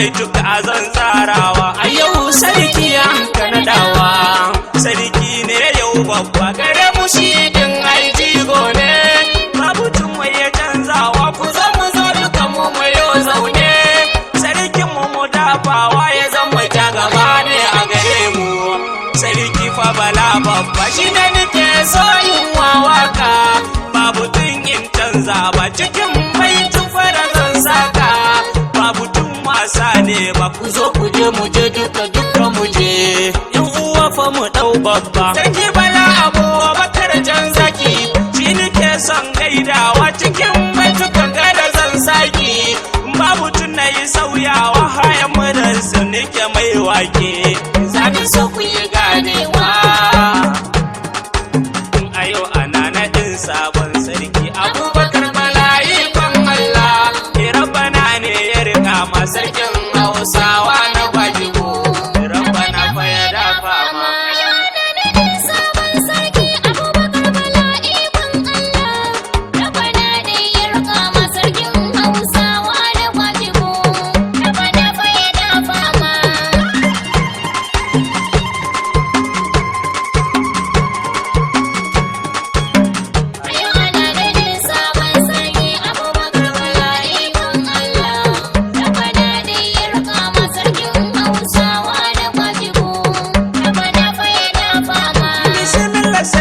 baituka zan tsarawa. A yau sarki an kanadawa, sarki ne yau babba gare mu shi din aijigo ne. Babu tun waye canzawa ku zo mu zo duka mu yau zaune. Sarkin mu dafawa ya zama ta gaba ne a gare mu. Sarki fa bala babba shi ne nake so yin waka. Babu tun in canza ba cikin baitu fara zan saka. Babu tun wasa ne ba ku zo ku je mu je duka mu je. Yan uwa fa mu dau babba. Sarki bala Abubakar jan zaki shi nake son gaidawa cikin baitukan gada zan saki. Babu tun na yi sauyawa hayan mudarsu nake mai wake. Zaki so ku yi ganewa. A yau ana naɗin sabon sarki Abubakar mala'ikon Allah. Rabbana ne ya riƙa ma sarkin Hausawa